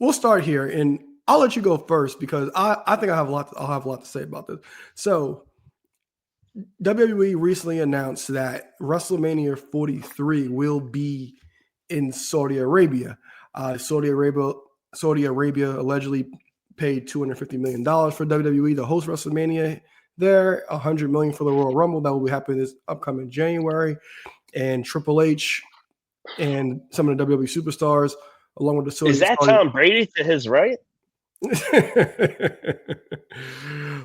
we'll start here, and I'll let you go first because I think I'll have a lot to say about this. So WWE recently announced that WrestleMania 43 will be in Saudi Arabia. Saudi Arabia allegedly paid $250 million for WWE to host WrestleMania there, $100 million for the Royal Rumble that will be happening this upcoming January, and Triple H and some of the WWE superstars, along with the Saudi. Is that Tom Brady to his right?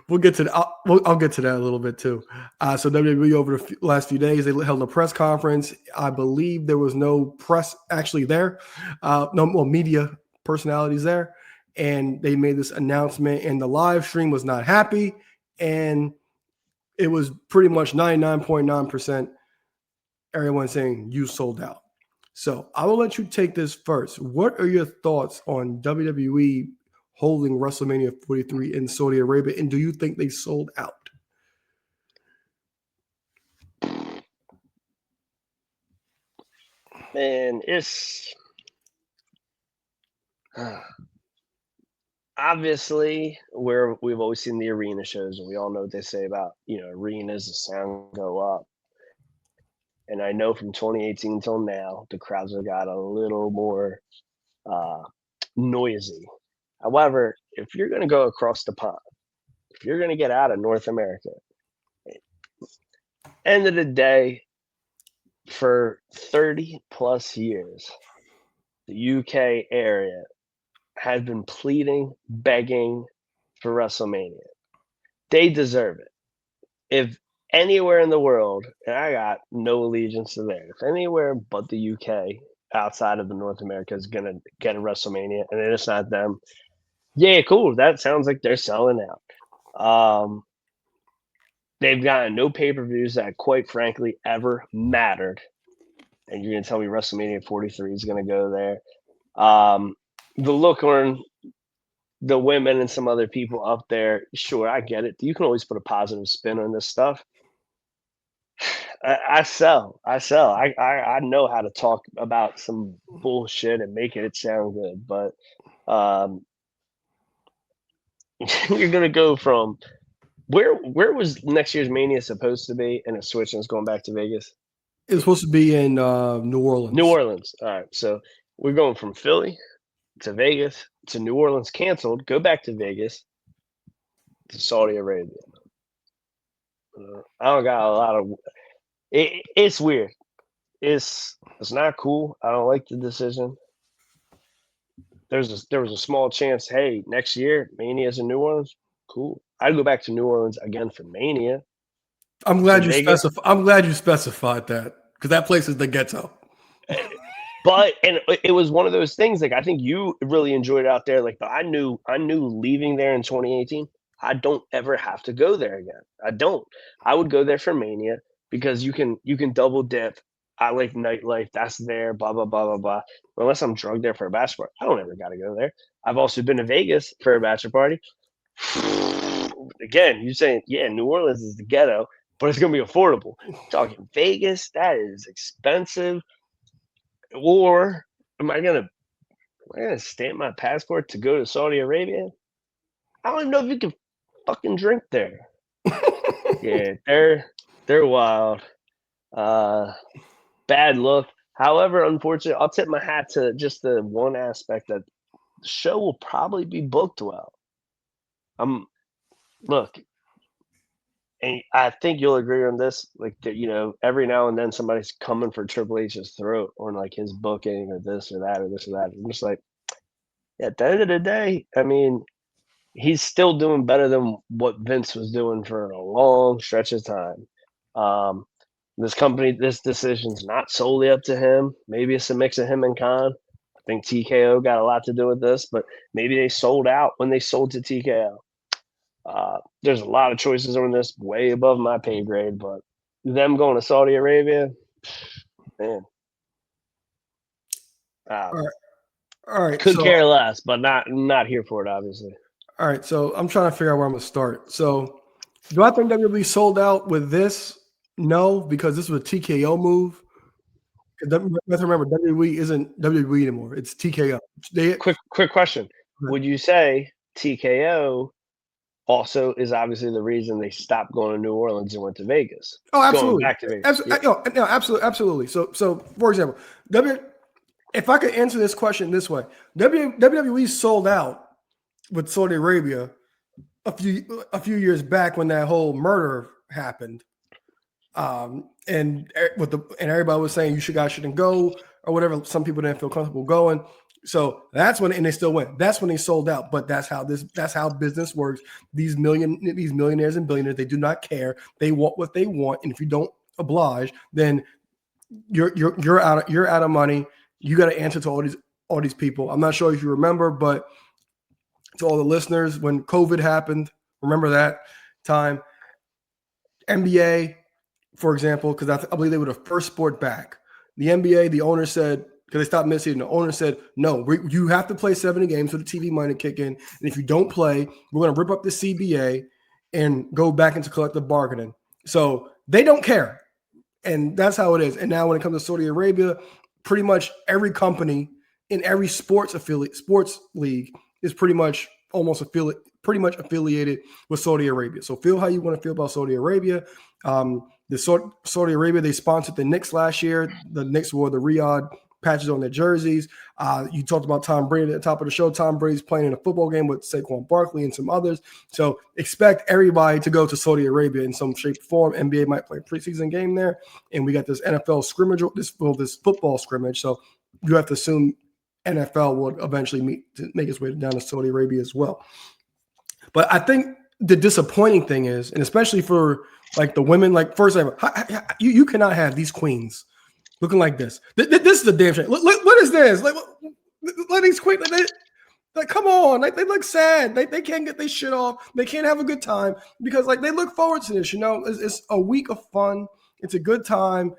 We'll get to that. I'll get to that a little bit too. So WWE over the last few days, they held a press conference. I believe there was no press actually there, media personalities there, and they made this announcement. And the live stream was not happy, and it was pretty much 99.9% everyone saying you sold out. So I will let you take this first. What are your thoughts on WWE holding WrestleMania 43 in Saudi Arabia, and do you think they sold out? Man, it's obviously where we've always seen the arena shows, and we all know what they say about, arenas, the sound go up. And I know from 2018 till now, the crowds have got a little more noisy. However, if you're going to go across the pond, if you're going to get out of North America, end of the day, for 30 plus years, the UK area has been pleading, begging for WrestleMania. They deserve it. If anywhere in the world, and I got no allegiance to there, if anywhere but the UK outside of the North America is going to get a WrestleMania and it's not them, yeah, cool. That sounds like they're selling out. They've gotten no pay-per-views that, quite frankly, ever mattered. And you're going to tell me WrestleMania 43 is going to go there. The look on the women and some other people up there, sure, I get it. You can always put a positive spin on this stuff. I sell. I know how to talk about some bullshit and make it sound good, but you're going to go from where was next year's Mania supposed to be, and it's switching, it's going back to Vegas? It was supposed to be in New Orleans. New Orleans. All right. So we're going from Philly to Vegas to New Orleans, canceled, go back to Vegas to Saudi Arabia. I don't got a lot of it. It's weird. It's not cool. I don't like the decision. There was a small chance, hey, next year Mania's in New Orleans. Cool. I'd go back to New Orleans again for Mania. I'm glad you specified that, because that place is the ghetto. But it was one of those things. Like, I think you really enjoyed it out there. Like, I knew leaving there in 2018, I don't ever have to go there again. I don't. I would go there for Mania because you can double dip. I like nightlife. That's there. Blah blah blah blah blah. Unless I'm drugged there for a bachelor party, I don't ever got to go there. I've also been to Vegas for a bachelor party. Again, you're saying, yeah, New Orleans is the ghetto, but it's gonna be affordable. Talking Vegas, that is expensive. Or am I gonna stamp my passport to go to Saudi Arabia? I don't even know if you can fucking drink there. Yeah, they're wild. Bad look. However, unfortunately, I'll tip my hat to just the one aspect that the show will probably be booked well. Look, and I think you'll agree on this. Like, every now and then somebody's coming for Triple H's throat or like his booking or this or that or this or that. I'm just like, at the end of the day, I mean, he's still doing better than what Vince was doing for a long stretch of time. This decision's not solely up to him. Maybe it's a mix of him and Khan. I think TKO got a lot to do with this, but maybe they sold out when they sold to TKO. There's a lot of choices on this, way above my pay grade, but them going to Saudi Arabia, man. All right. Could care less, but not here for it, obviously. All right, so I'm trying to figure out where I'm going to start. So, do I think WWE sold out with this? No, because this was a TKO move. Let's remember, WWE isn't WWE anymore. It's TKO. Quick question. Would you say TKO also is obviously the reason they stopped going to New Orleans and went to Vegas? Oh, Going absolutely. back to Vegas. Yeah. No, absolutely. So for example, if I could answer this question this way, WWE sold out with Saudi Arabia a few years back when that whole murder happened. And everybody was saying guys shouldn't go or whatever. Some people didn't feel comfortable going. So that's when, and they still went. That's when they sold out. But that's how business works. These millionaires and billionaires, they do not care. They want what they want, and if you don't oblige, then you're out of money. You got to answer to all these people. I'm not sure if you remember, but to all the listeners, when COVID happened, remember that time? NBA, for example, because I believe they were the first sport back. The NBA, the owner said, because they stopped missing, the owner said, no, you have to play 70 games for the TV money to kick in. And if you don't play, we're going to rip up the CBA and go back into collective bargaining. So they don't care. And that's how it is. And now when it comes to Saudi Arabia, pretty much every company in every sports league is pretty much affiliated with Saudi Arabia. So feel how you want to feel about Saudi Arabia. Saudi Arabia, they sponsored the Knicks last year. The Knicks wore the Riyadh patches on their jerseys. You talked about Tom Brady at the top of the show. Tom Brady's playing in a football game with Saquon Barkley and some others. So expect everybody to go to Saudi Arabia in some shape or form. NBA might play a preseason game there. And we got this NFL scrimmage, this football scrimmage. So you have to assume NFL will eventually make its way down to Saudi Arabia as well. But I think the disappointing thing is, and especially for like the women, like first of all, you cannot have these queens looking like this. This is a damn shame. What is this? Like, let these queens, like come on, like they look sad. They can't get their shit off. They can't have a good time because like they look forward to this. You know, it's a week of fun. It's a good time.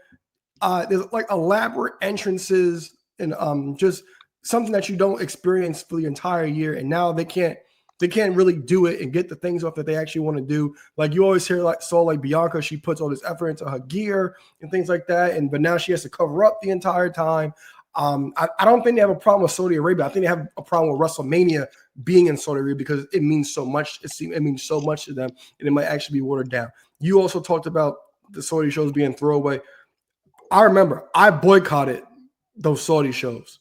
There's like elaborate entrances and just something that you don't experience for the entire year. And now they can't really do it and get the things off that they actually want to do. Like you always hear like Bianca, she puts all this effort into her gear and things like that. But now she has to cover up the entire time. I don't think they have a problem with Saudi Arabia. I think they have a problem with WrestleMania being in Saudi Arabia because it means so much. It means so much to them, and it might actually be watered down. You also talked about the Saudi shows being throwaway. I remember I boycotted those Saudi shows.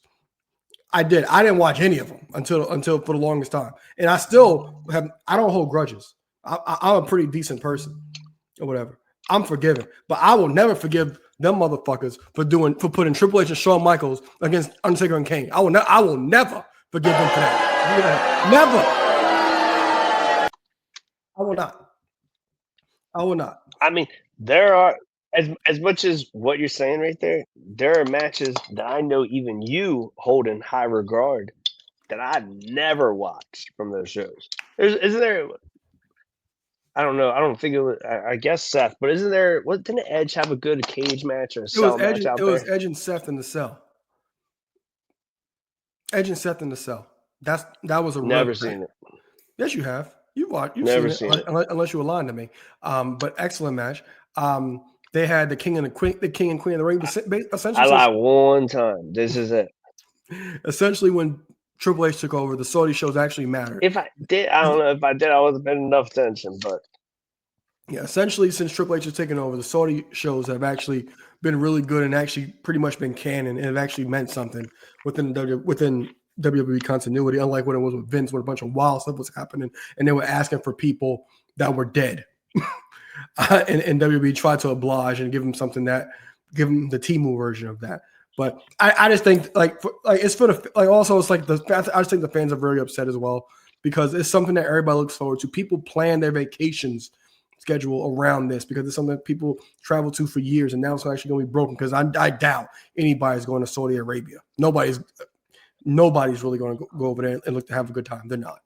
I did. I didn't watch any of them until for the longest time, and I still have. I don't hold grudges. I'm a pretty decent person, or whatever. I'm forgiving, but I will never forgive them motherfuckers for putting Triple H and Shawn Michaels against Undertaker and Kane. I will never forgive them for that. Never. I will not. I mean, there are as much as what you're saying right there. There are matches that I know even you hold in high regard that I've never watched from those shows. Isn't there? I don't know. I don't think it was. I guess Seth, but isn't there? Didn't Edge have a good cage match or a cell match out there? It was Edge and Seth in the cell. That was a never seen it. Yes, you have. You've never seen it unless you were lying to me. But excellent match. They had the king and queen of the ring. Essentially, I lied one time. This is it. Essentially, when Triple H took over, the Saudi shows actually mattered. If I did, I don't know if I did. I wasn't paying enough attention, but yeah, essentially, since Triple H has taken over, the Saudi shows have actually been really good and actually pretty much been canon and have actually meant something within WWE continuity. Unlike what it was with Vince, when a bunch of wild stuff was happening and they were asking for people that were dead. and WWE tried to oblige and give them the Temu version of that. But I just think it's for the also it's like I just think the fans are very upset as well because it's something that everybody looks forward to. People plan their vacations schedule around this because it's something that people travel to for years, and now it's actually going to be broken because I doubt anybody's going to Saudi Arabia. Nobody's really going to go over there and look to have a good time. They're not.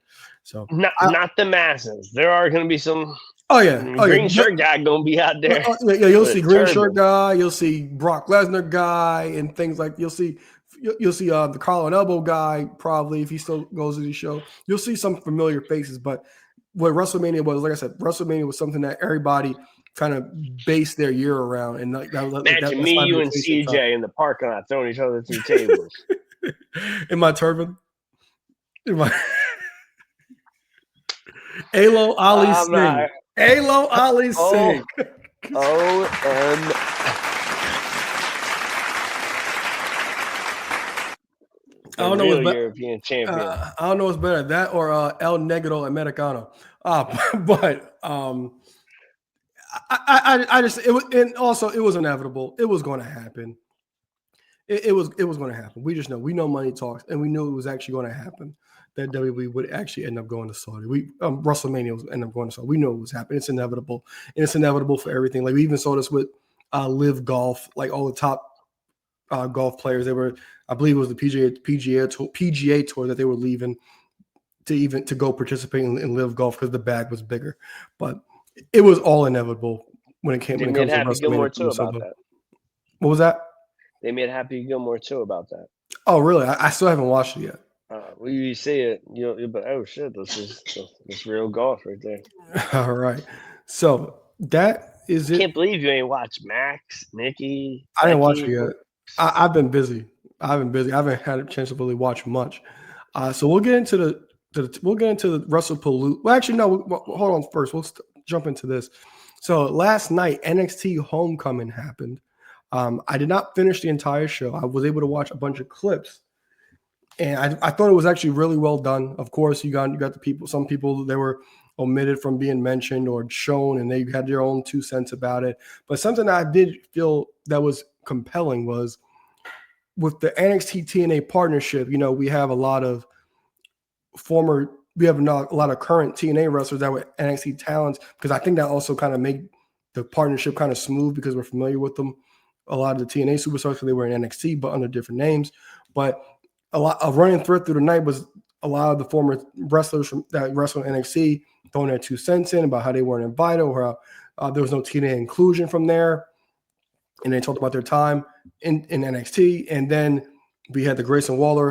So not the masses. There are going to be some. Oh yeah, green shirt guy gonna be out there. Yeah, you'll see green shirt guy. You'll see Brock Lesnar guy and things like. You'll see the Collar and Elbow guy probably if he still goes to the show. You'll see some familiar faces, but what WrestleMania was, like I said, WrestleMania was something that everybody kind of based their year around, and Imagine that's me, my you, and vacation time. CJ in the parking lot throwing each other through tables. In my turban, in my Alo Ali I'm Singh, not. Alo Ali Oh, Singh. the real European champion. I don't know what's better, that or El Negro Americano. But I just it was, and also it was inevitable. It was going to happen. It was going to happen. We just know. We know money talks, and we knew it was actually going to happen. That WWE would actually end up going to Saudi. WrestleMania was end up going to Saudi. We knew it was happening. It's inevitable, and it's inevitable for everything. Like we even saw this with Live Golf. Like all the top golf players, they were. I believe it was the PGA tour that they were leaving to go participate in Live Golf because the bag was bigger. But it was all inevitable when it comes to Happy WrestleMania. Gilmore too about that. What was that? They made Happy Gilmore too about that. Oh, really? I still haven't watched it yet. Well, you see it, you'll be, oh shit, this real golf right there. All right. So that is it. I can't believe you ain't watched Max, Nikki. I didn't watch it yet. I've been busy. I haven't had a chance to really watch much. So we'll get into the WrestlePalooza. Well, actually, no. Hold on first. We'll jump into this. So last night, NXT Homecoming happened. I did not finish the entire show. I was able to watch a bunch of clips, and I thought it was actually really well done. Of course, you got the people. Some people they were omitted from being mentioned or shown, and they had their own 2 cents about it. But something that I did feel that was compelling was with the NXT TNA partnership. You know, we have a lot of a lot of current TNA wrestlers that were NXT talents, because I think that also kind of made the partnership kind of smooth because we're familiar with them. A lot of the TNA superstars, they were in NXT, but under different names. But a lot of running thread through the night was a lot of the former wrestlers that wrestled in NXT throwing their 2 cents in about how they weren't invited or how there was no TNA inclusion from there. And they talked about their time in NXT. And then we had the Grayson Waller